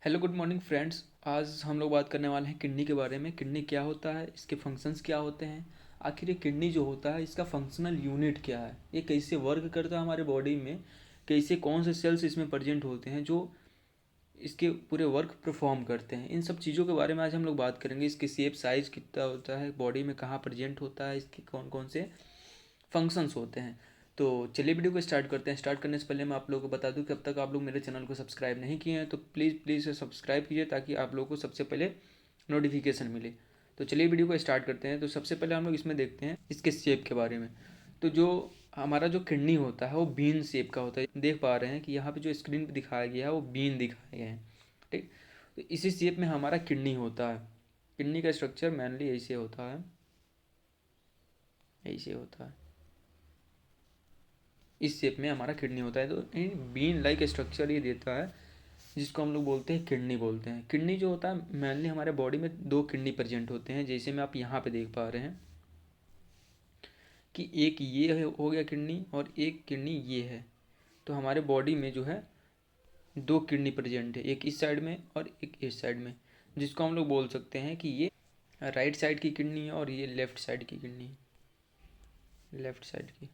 Hello good morning friends. आज हम लोग बात करने वाले हैं किडनी के बारे में। किडनी क्या होता है, इसके फंक्शंस क्या होते हैं, आखिर ये किडनी जो होता है इसका फंक्शनल यूनिट क्या है, ये कैसे वर्क करता है हमारे बॉडी में, कैसे कौन से सेल्स इसमें प्रेजेंट होते हैं जो इसके पूरे वर्क परफॉर्म करते हैं। इन सब चीज़ों के बारे में आज हम लोग बात करेंगे। इसकी शेप साइज कितना होता है, बॉडी में कहाँ प्रेजेंट होता है, इसके कौन कौन से फंक्शंस होते हैं। तो चलिए वीडियो को स्टार्ट करते हैं। स्टार्ट करने से पहले मैं आप लोगों को बता दूं कि अब तक आप लोग मेरे चैनल को सब्सक्राइब नहीं किए हैं तो प्लीज़ प्लीज़ सब्सक्राइब कीजिए ताकि आप लोगों को सबसे पहले नोटिफिकेशन मिले। तो चलिए वीडियो को स्टार्ट करते हैं। तो सबसे पहले हम लोग इसमें देखते हैं इसके शेप के बारे में। तो जो हमारा जो किडनी होता है वो बीन शेप का होता है। देख पा रहे हैं कि यहाँ पे जो स्क्रीन पे दिखाया गया है वो बीन दिखाए गए हैं, ठीक। तो इसी शेप में हमारा किडनी होता है। किडनी का स्ट्रक्चर मेनली ऐसे होता है, ऐसे होता है। इस शेप में हमारा किडनी होता है। तो बीन लाइक स्ट्रक्चर ये देता है जिसको हम लोग बोलते हैं किडनी बोलते हैं। किडनी जो होता है मेनली हमारे बॉडी में दो किडनी प्रेजेंट होते हैं, जैसे में आप यहाँ पे देख पा रहे हैं कि एक ये हो गया किडनी और एक किडनी ये है। तो हमारे बॉडी में जो है दो किडनी प्रेजेंट है, एक इस साइड में और एक इस साइड में, जिसको हम लोग बोल सकते हैं कि ये राइट साइड की किडनी है और ये लेफ्ट साइड की किडनी है, लेफ्ट साइड की,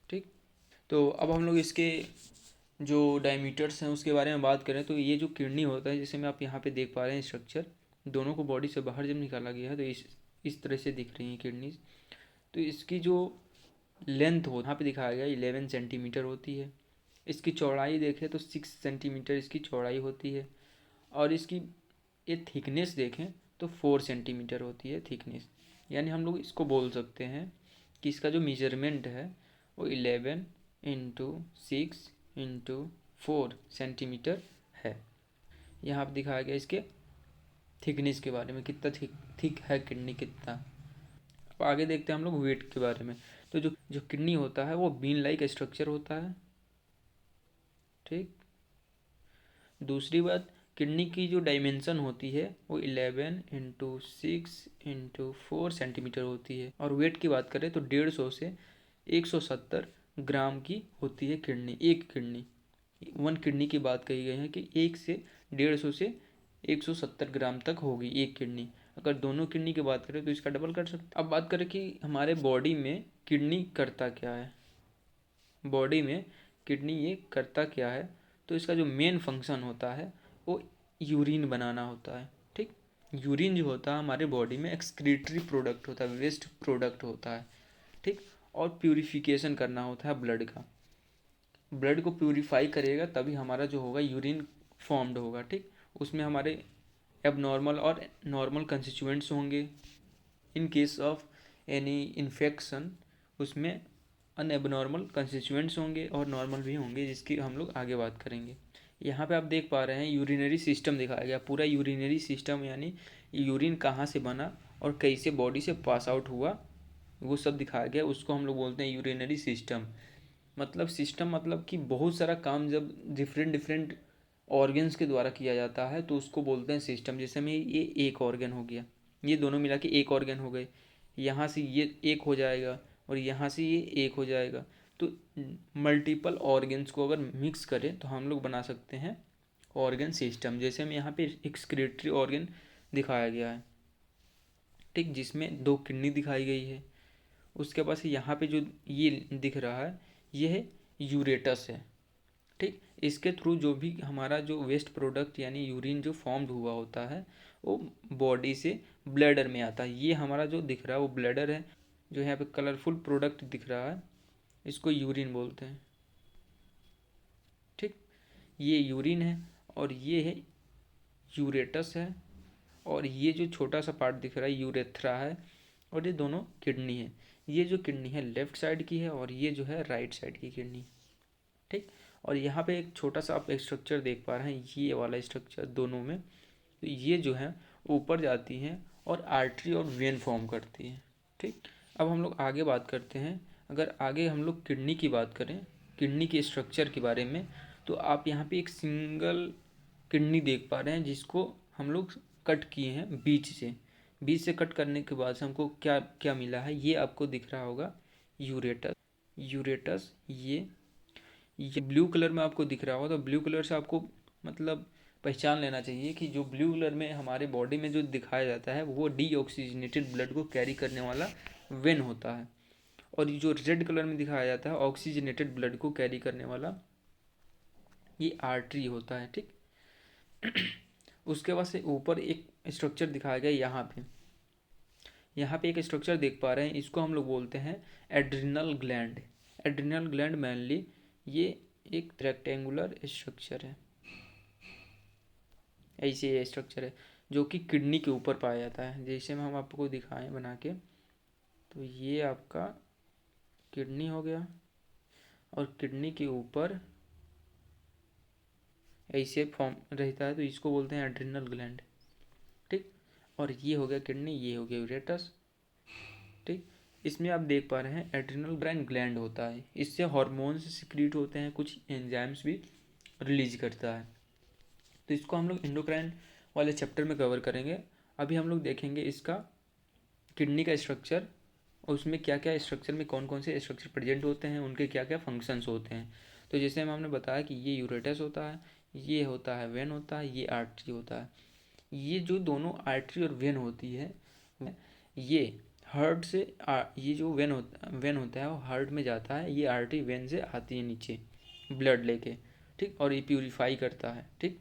ठीक। तो अब हम लोग इसके जो डायमीटर्स हैं उसके बारे में बात करें तो ये जो किडनी होता है, जैसे में आप यहाँ पे देख पा रहे हैं स्ट्रक्चर, दोनों को बॉडी से बाहर जब निकाला गया है तो इस तरह से दिख रही हैं किडनीज। तो इसकी जो लेंथ हो यहाँ पे दिखाया गया 11 सेंटीमीटर होती है। इसकी चौड़ाई देखें तो 6 सेंटीमीटर इसकी चौड़ाई होती है। और इसकी ये थिकनेस देखें तो 4 सेंटीमीटर होती है थिकनेस। यानी हम लोग इसको बोल सकते हैं कि इसका जो मेजरमेंट है वो 11 इंटू 6 इंटू 4 सेंटीमीटर है। यहाँ पर दिखाया गया इसके थिकनेस के बारे में, कितना थिक है किडनी कितना। अब आगे देखते हैं हम लोग वेट के बारे में। तो जो जो किडनी होता है वो बीन लाइक स्ट्रक्चर होता है, ठीक। दूसरी बात, किडनी की जो डायमेंशन होती है वो 11 इंटू 6 इंटू 4 सेंटीमीटर होती है। और वेट की बात करें तो 150 से 170 ग्राम की होती है किडनी, एक किडनी। वन किडनी की बात कही गई है कि 150 से 170 ग्राम तक होगी एक किडनी। अगर दोनों किडनी की बात करें तो इसका डबल कर सकते। अब बात करें कि हमारे बॉडी में किडनी करता क्या है, बॉडी में किडनी ये करता क्या है। तो इसका जो मेन फंक्शन होता है वो यूरिन बनाना होता है, ठीक। यूरिन जो होता है हमारे बॉडी में एक्सक्रीटरी प्रोडक्ट होता है, वेस्ट प्रोडक्ट होता है, ठीक। और प्यूरिफिकेशन करना होता है ब्लड का। ब्लड को प्यूरिफाई करेगा तभी हमारा जो होगा यूरिन फॉर्म्ड होगा, ठीक। उसमें हमारे एबनॉर्मल और नॉर्मल कंस्टिट्यूएंट्स होंगे। In case of any infection उसमें अनएबनॉर्मल कंस्टिट्यूएंट्स होंगे और नॉर्मल भी होंगे, जिसकी हम लोग आगे बात करेंगे। यहाँ पे आप देख पा रहे हैं यूरिनरी सिस्टम दिखाया गया, पूरा यूरिनरी सिस्टम, यानी यूरिन कहाँ से बना और कैसे बॉडी से पास आउट हुआ वो सब दिखाया गया। उसको हम लोग बोलते हैं यूरिनरी सिस्टम। मतलब सिस्टम मतलब कि बहुत सारा काम जब डिफरेंट डिफरेंट ऑर्गन्स के द्वारा किया जाता है तो उसको बोलते हैं सिस्टम। जैसे में ये एक ऑर्गन हो गया, ये दोनों मिला के एक ऑर्गन हो गए, यहाँ से ये एक हो जाएगा और यहाँ से ये एक हो जाएगा। तो मल्टीपल ऑर्गन्स को अगर मिक्स करें तो हम लोग बना सकते हैं ऑर्गन सिस्टम। जैसे में यहाँ पे एक्सक्रीटरी ऑर्गन दिखाया गया है, ठीक, जिसमें दो किडनी दिखाई गई है। उसके पास यहाँ पे जो ये दिख रहा है ये है यूरेटस है, ठीक। इसके थ्रू जो भी हमारा जो वेस्ट प्रोडक्ट यानी यूरिन जो फॉर्म्ड हुआ होता है वो बॉडी से ब्लैडर में आता है। ये हमारा जो दिख रहा है वो ब्लैडर है। जो यहाँ पे कलरफुल प्रोडक्ट दिख रहा है इसको यूरिन बोलते हैं, ठीक। ये यूरिन है और ये है यूरेटस है। और ये जो छोटा सा पार्ट दिख रहा है यूरेथ्रा है। और ये दोनों किडनी है। ये जो किडनी है लेफ्ट साइड की है और ये जो है राइट साइड की किडनी, ठीक। और यहाँ पे एक छोटा सा आप एक स्ट्रक्चर देख पा रहे हैं, ये वाला स्ट्रक्चर दोनों में। तो ये जो है ऊपर जाती हैं और आर्टरी और वेन फॉर्म करती है, ठीक। अब हम लोग आगे बात करते हैं। अगर आगे हम लोग किडनी की बात करें, किडनी के स्ट्रक्चर के बारे में, तो आप यहाँ पे एक सिंगल किडनी देख पा रहे हैं जिसको हम लोग कट किए हैं बीच से। बीच से कट करने के बाद से हमको क्या क्या मिला है ये आपको दिख रहा होगा, यूरेटस। यूरेटस ये ब्लू कलर में आपको दिख रहा होगा। तो ब्लू कलर से आपको मतलब पहचान लेना चाहिए कि जो ब्लू कलर में हमारे बॉडी में जो दिखाया जाता है वो डीऑक्सीजनेटेड ब्लड को कैरी करने वाला वेन होता है, और ये जो रेड कलर में दिखाया जाता है ऑक्सीजनेटेड ब्लड को कैरी करने वाला ये आर्टरी होता है। ठीक, उसके बाद से ऊपर एक स्ट्रक्चर दिखाया गया यहाँ पे एक स्ट्रक्चर देख पा रहे हैं, इसको हम लोग बोलते हैं adrenal gland. Adrenal gland mainly ये एक रेक्टेंगुलर स्ट्रक्चर है, ऐसे ये स्ट्रक्चर है जो कि किडनी के ऊपर पाया जाता है। जैसे हम आपको दिखाएं बना के, तो ये आपका किडनी हो गया और किडनी के ऊपर ऐसे फॉर्म रहता है, तो इसको बोलते हैं एड्रिनल ग्लैंड। ठीक, और ये हो गया किडनी, ये हो गया यूरेटस। ठीक, इसमें आप देख पा रहे हैं एड्रिनल ग्लैंड होता है, इससे हार्मोन्स सिक्रीट होते हैं, कुछ एंजाइम्स भी रिलीज करता है। तो इसको हम लोग एंडोक्राइन वाले चैप्टर में कवर करेंगे। अभी हम लोग देखेंगे इसका किडनी का स्ट्रक्चर, और उसमें क्या क्या स्ट्रक्चर में कौन कौन से स्ट्रक्चर प्रेजेंट होते हैं, उनके क्या क्या फंक्शंस होते हैं। तो जैसे हमने बताया कि ये यूरेटस होता है, ये होता है वेन होता है, ये आर्टरी होता है। ये जो दोनों आर्टरी और वेन होती है ये हार्ट से ये जो वेन होता है वो हार्ट में जाता है, ये आर्टरी वेन से आती है नीचे ब्लड लेके। ठीक, और ये प्यूरिफाई करता है। ठीक,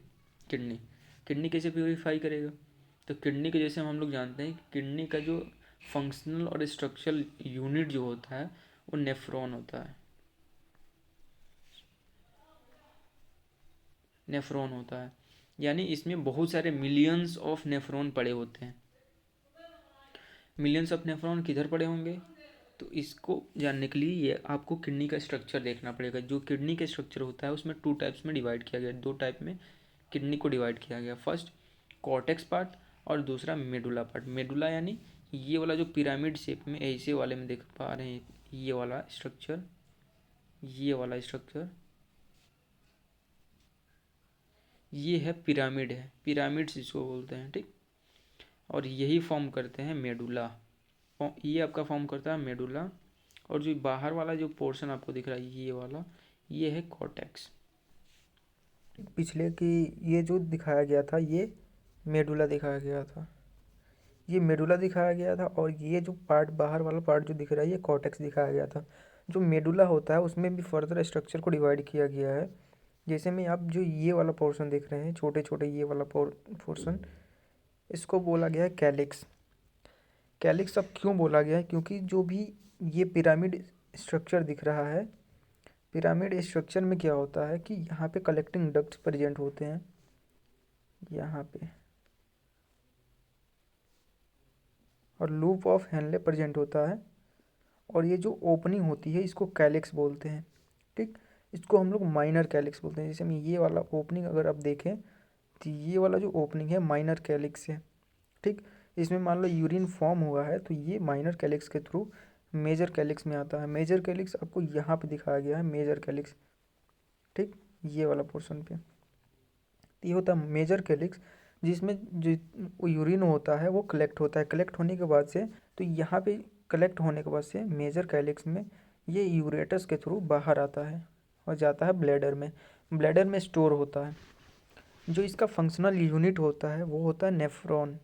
किडनी कैसे प्यूरिफाई करेगा, तो किडनी के जैसे हम लोग जानते हैं किडनी का जो फंक्शनल और स्ट्रक्चरल यूनिट जो होता है वो नेफ्रॉन होता है। नेफ्रॉन होता है, यानी इसमें बहुत सारे मिलियंस ऑफ नेफ्रॉन पड़े होते हैं। मिलियंस ऑफ नेफ्रॉन किधर पड़े होंगे, तो इसको जानने के लिए ये आपको किडनी का स्ट्रक्चर देखना पड़ेगा। जो किडनी का स्ट्रक्चर होता है उसमें 2 टाइप्स में डिवाइड किया गया, 2 टाइप में किडनी को डिवाइड किया गया। फर्स्ट कॉर्टेक्स पार्ट और दूसरा मेडुला पार्ट। मेडुला यानी ये वाला जो पिरामिड शेप में ऐसे वाले में देख पा रहे हैं, ये वाला स्ट्रक्चर, ये वाला स्ट्रक्चर, ये है पिरामिड, है पिरामिड्स इसको बोलते हैं। ठीक, और यही फॉर्म करते हैं मेडुला, ये आपका फॉर्म करता है मेडुला। और जो बाहर वाला जो पोर्शन आपको दिख रहा है ये वाला, ये है कॉर्टेक्स। पिछले की ये जो दिखाया गया था ये मेडुला दिखाया गया था, ये मेडुला दिखाया गया था, और ये जो पार्ट बाहर वाला पार्ट जो दिख रहा है ये कॉर्टेक्स दिखाया गया था। जो मेडुला होता है उसमें भी फर्दर स्ट्रक्चर को डिवाइड किया गया है। जैसे में आप जो ये वाला पोर्शन देख रहे हैं, छोटे छोटे ये वाला पोर्शन, इसको बोला गया है कैलिक्स। कैलिक्स अब क्यों बोला गया है, क्योंकि जो भी ये पिरामिड स्ट्रक्चर दिख रहा है, पिरामिड स्ट्रक्चर में क्या होता है कि यहाँ पे कलेक्टिंग डक्ट्स प्रेजेंट होते हैं, यहाँ पे, और लूप ऑफ हेनले प्रेजेंट होता है, और ये जो ओपनिंग होती है इसको कैलिक्स बोलते हैं। ठीक, इसको हम लोग माइनर कैलिक्स बोलते हैं। जैसे हम ये वाला ओपनिंग अगर आप देखें तो ये वाला जो ओपनिंग है माइनर कैलिक्स है। ठीक, इसमें मान लो यूरिन फॉर्म हुआ है तो ये माइनर कैलिक्स के थ्रू मेजर कैलिक्स में आता है। मेजर कैलिक्स आपको यहाँ पे दिखाया गया है, मेजर कैलिक्स। ठीक, ये वाला पोर्शन पे ये होता है मेजर कैलिक्स, जिसमें जो यूरिन होता है वो कलेक्ट होता है। कलेक्ट होने के बाद से, तो यहाँ पे कलेक्ट होने के बाद से मेजर कैलिक्स में ये यूरेटस के थ्रू बाहर आता है और जाता है ब्लैडर में। ब्लैडर में स्टोर होता है। जो इसका फंक्शनल यूनिट होता है वो होता है नेफ्रॉन।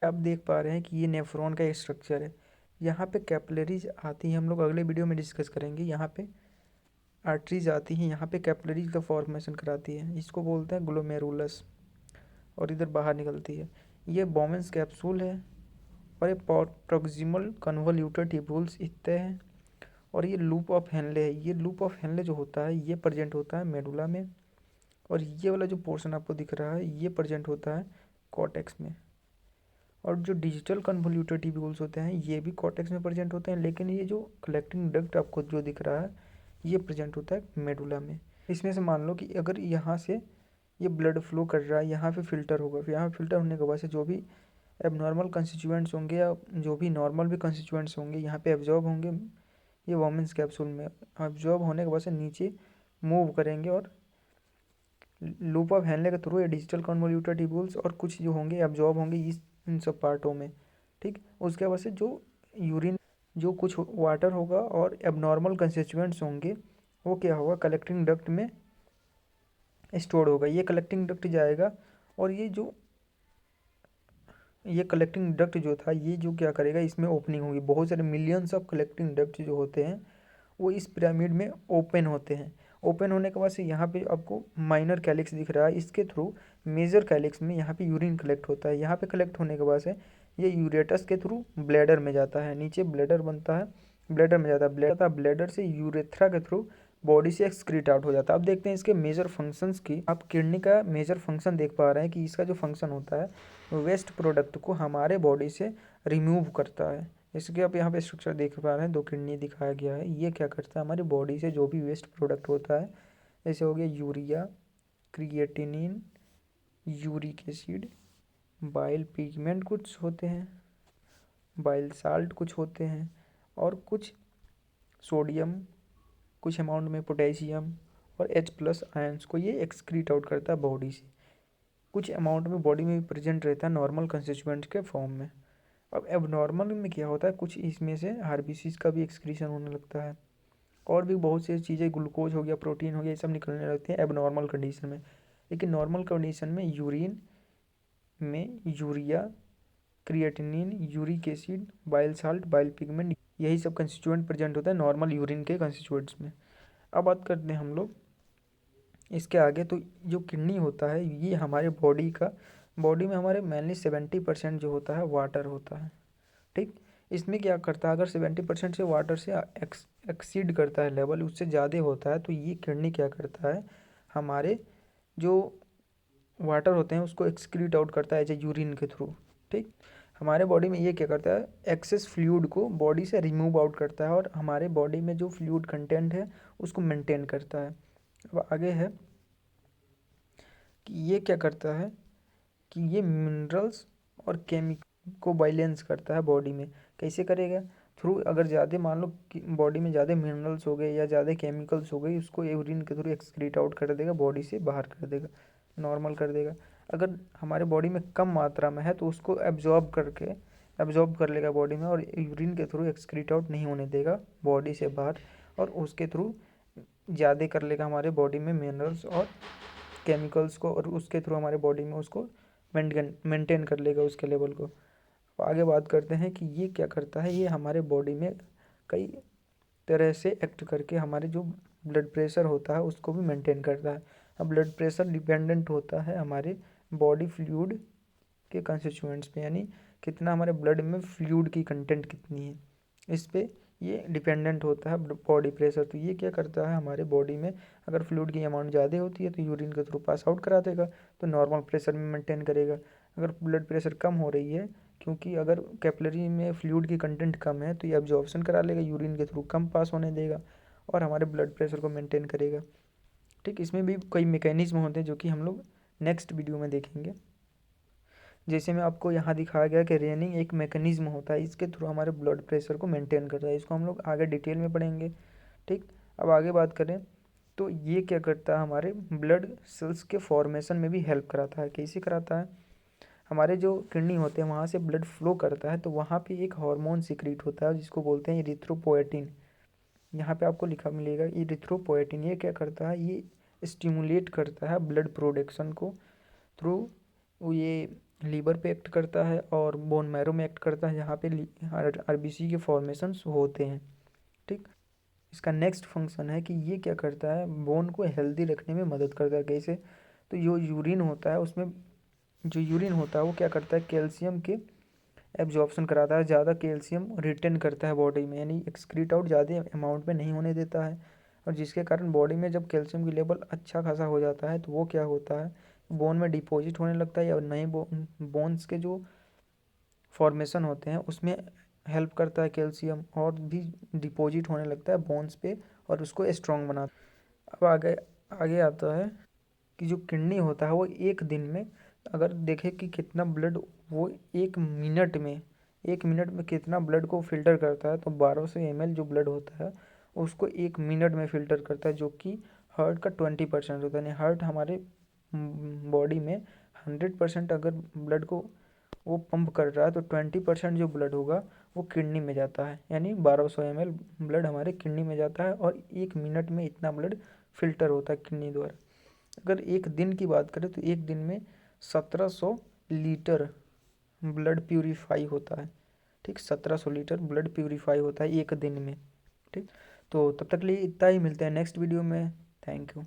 आप देख पा रहे हैं कि ये नेफ्रॉन का एक स्ट्रक्चर है। यहाँ पे कैपिलरीज आती हैं, हम लोग अगले वीडियो में डिस्कस करेंगे। यहाँ पे आर्टरीज आती हैं, यहाँ पे कैपिलरीज का फॉर्मेशन कराती है, इसको बोलते हैं ग्लोमेरुलस, और इधर बाहर निकलती है। ये बोमेंस कैप्सूल है, और ये प्रॉक्सिमल कन्वोल्यूटेड ट्यूब्यूल्स इतने हैं, और ये लूप ऑफ हेनले है। ये लूप ऑफ हेनले जो होता है ये प्रेजेंट होता है मेडुला में, और ये वाला जो पोर्शन आपको दिख रहा है ये प्रेजेंट होता है कॉर्टेक्स में। और जो डिजिटल कन्वोल्यूटेड ट्यूब्यूल्स होते हैं ये भी कॉर्टेक्स में प्रेजेंट होते हैं, लेकिन ये जो कलेक्टिंग डक्ट आपको जो दिख रहा है ये प्रेजेंट होता है मेडुला में। इसमें से मान लो कि अगर यहाँ से ये ब्लड फ्लो कर रहा है, यहाँ पे फिल्टर होगा, फिर यहाँ फिल्टर होने के बाद से जो भी एबनॉर्मल कंस्टिट्यूएंट्स होंगे या जो भी नॉर्मल भी कंस्टिट्यूएंट्स होंगे यहाँ पे एब्जॉर्ब होंगे, ये वोमेंस कैप्सूल में एब्जॉर्ब होने के बाद से नीचे मूव करेंगे, और लूप ऑफ हेनले के थ्रू ये डिजिटल कन्वोल्यूटेड ट्यूब्यूल्स और कुछ जो होंगे एब्जॉर्ब होंगे इन सब पार्टों में। ठीक, उसके बाद से जो यूरिन, जो कुछ वाटर होगा और एबनॉर्मल कंस्टिट्यूएंट्स होंगे वो क्या होगा, कलेक्टिंग डक्ट में स्टोर होगा। ये कलेक्टिंग डक्ट जाएगा और ये कलेक्टिंग डक्ट जो था ये जो क्या करेगा, इसमें ओपनिंग होगी। बहुत सारे मिलियंस ऑफ कलेक्टिंग डक्ट जो होते हैं वो इस पिरामिड में ओपन होते हैं। ओपन होने के बाद से यहाँ पे आपको माइनर कैलिक्स दिख रहा है, इसके थ्रू मेजर कैलिक्स में यहाँ पे यूरिन कलेक्ट होता है। यहाँ पे कलेक्ट होने के बाद से ये यूरेटस के थ्रू ब्लैडर में जाता है, नीचे ब्लैडर बनता है, ब्लैडर में जाता है, ब्लैडर से यूरेथ्रा के थ्रू बॉडी से एक्सक्रीट आउट हो जाता है। अब देखते हैं इसके मेजर फंक्शंस की। आप किडनी का मेजर फंक्शन देख पा रहे हैं कि इसका जो फंक्शन होता है वेस्ट प्रोडक्ट को हमारे बॉडी से रिमूव करता है। इसके आप यहाँ पे स्ट्रक्चर देख पा रहे हैं, 2 किडनी दिखाया गया है। ये क्या करता है, हमारी बॉडी से जो भी वेस्ट प्रोडक्ट होता है, जैसे हो गया urea, creatinine, uric acid, bile pigment कुछ होते हैं, बाइल साल्ट कुछ होते हैं, और कुछ सोडियम, कुछ अमाउंट में पोटेशियम और H+ आयंस को ये एक्सक्रीट आउट करता है बॉडी से। कुछ अमाउंट में बॉडी में भी प्रेजेंट रहता है नॉर्मल कंस्टिट्यूएंट्स के फॉर्म में। अब एबनॉर्मल में क्या होता है, कुछ इसमें से आरबीसीज का भी एक्सक्रीशन होने लगता है, और भी बहुत सी चीज़ें, ग्लूकोज हो गया, प्रोटीन हो गया, ये सब निकलने लगते हैं एबनॉर्मल कंडीशन में। लेकिन नॉर्मल कंडीशन में यूरिन में urea, creatinine, uric acid, bile salt, bile pigment, यही सब कंस्टिट्यूएंट प्रेजेंट होता है नॉर्मल यूरिन के कंस्टिट्यूएंट्स में। अब बात करते हैं हम लोग इसके आगे। तो जो किडनी होता है ये हमारे बॉडी में हमारे मेनली 70% जो होता है वाटर होता है, ठीक। इसमें क्या करता है, अगर 70% से वाटर से एक्सीड करता है लेवल, उससे ज़्यादा होता है, तो ये किडनी क्या करता है, हमारे जो वाटर होते हैं उसको एक्सक्रीट आउट करता है एज ए यूरिन के थ्रू, ठीक। हमारे बॉडी में ये क्या करता है, एक्सेस फ्लूइड को बॉडी से रिमूव आउट करता है और हमारे बॉडी में जो फ्लूइड कंटेंट है उसको मेंटेन करता है। अब आगे है कि ये क्या करता है कि ये मिनरल्स और केमिकल को बैलेंस करता है बॉडी में। कैसे करेगा, थ्रू अगर ज़्यादा मान लो कि बॉडी में ज़्यादा मिनरल्स हो गए या ज़्यादा केमिकल्स हो गई, उसको यूरिन के थ्रू एक्सक्रीट आउट कर देगा, बॉडी से बाहर कर देगा, नॉर्मल कर देगा। अगर हमारे बॉडी में कम मात्रा में है तो उसको एब्जॉर्ब कर लेगा बॉडी में, और यूरिन के थ्रू एक्सक्रीट आउट नहीं होने देगा बॉडी से बाहर, और उसके थ्रू ज़्यादा कर लेगा हमारे बॉडी में मिनरल्स और केमिकल्स को, और उसके थ्रू हमारे बॉडी में उसको मेंटेन कर लेगा उसके लेवल को। अब आगे बात करते हैं कि ये क्या करता है, ये हमारे बॉडी में कई तरह से एक्ट करके हमारे जो ब्लड प्रेशर होता है उसको भी मेंटेन करता है। अब ब्लड प्रेशर डिपेंडेंट होता है हमारे बॉडी फ्लूइड के कंस्टिट्यूएंट्स पे, यानी कितना हमारे ब्लड में फ्लूइड की कंटेंट कितनी है, इस पे ये डिपेंडेंट होता है बॉडी प्रेशर। तो ये क्या करता है, हमारे बॉडी में अगर फ्लूइड की अमाउंट ज़्यादा होती है तो यूरिन के थ्रू पास आउट करा देगा, तो नॉर्मल प्रेशर में मेंटेन करेगा। अगर ब्लड प्रेशर कम हो रही है, क्योंकि अगर कैपिलरी में फ्लूइड की कंटेंट कम है, तो ये एब्जॉर्प्शन करा लेगा, यूरिन के थ्रू कम पास होने देगा और हमारे ब्लड प्रेशर को मेंटेन करेगा, ठीक। इसमें भी कई मैकेनिज्म होते हैं जो कि हम लोग नेक्स्ट वीडियो में देखेंगे। जैसे मैं आपको यहाँ दिखाया गया कि रेनिंग एक मैकेनिज्म होता है, इसके थ्रू हमारे ब्लड प्रेशर को मेंटेन करता है, इसको हम लोग आगे डिटेल में पढ़ेंगे, ठीक। अब आगे बात करें तो ये क्या करता है, हमारे ब्लड सेल्स के फॉर्मेशन में भी हेल्प कराता है। कैसे कराता है, हमारे जो किडनी होते हैं वहाँ से ब्लड फ्लो करता है, तो वहाँ पे एक हार्मोन सिक्रीट होता है जिसको बोलते हैं इरिथ्रोपोएटिन। यहाँ पे आपको लिखा मिलेगा इरिथ्रोपोएटिन। ये क्या करता है, ये स्टिमुलेट करता है ब्लड प्रोडक्शन को थ्रू, ये लीवर पे एक्ट करता है और बोन मैरो में एक्ट करता है, जहाँ पे आरबीसी के फॉर्मेशंस होते हैं, ठीक। इसका नेक्स्ट फंक्शन है कि ये क्या करता है, बोन को हेल्दी रखने में मदद करता है। कैसे, तो जो यूरिन होता है उसमें, जो यूरिन होता है वो क्या करता है, कैल्शियम के एब्जॉर्प्शन कराता है, ज़्यादा कैल्शियम रिटेन करता है बॉडी में, यानी एक्सक्रीट आउट ज़्यादा अमाउंट में नहीं होने देता है। और जिसके कारण बॉडी में जब कैल्शियम की लेवल अच्छा खासा हो जाता है तो वो क्या होता है, बोन में डिपॉजिट होने लगता है, या नए बोन्स के जो फॉर्मेशन होते हैं उसमें हेल्प करता है कैल्शियम, और भी डिपॉजिट होने लगता है बोन्स पे और उसको स्ट्रॉन्ग बनाता है। अब आगे आगे आता है कि जो किडनी होता है वो एक दिन में, अगर देखें कि कितना ब्लड वो एक मिनट में कितना ब्लड को फिल्टर करता है, तो 1200 ml जो ब्लड होता है उसको एक मिनट में फ़िल्टर करता है, जो कि हार्ट का 20% होता है। यानी हार्ट हमारे बॉडी में 100% अगर ब्लड को वो पंप कर रहा है, तो 20% जो ब्लड होगा वो किडनी में जाता है, यानी 1200 ml ब्लड हमारे किडनी में जाता है, और एक मिनट में इतना ब्लड फिल्टर होता है किडनी द्वारा। अगर एक दिन की बात करें तो एक दिन में 1700 लीटर ब्लड प्यूरिफाई होता है। ठीक, 1700 लीटर ब्लड प्यूरिफाई होता है एक दिन में। ठीक, तो तब तक के लिए इतना ही, मिलते हैं नेक्स्ट वीडियो में। Thank you.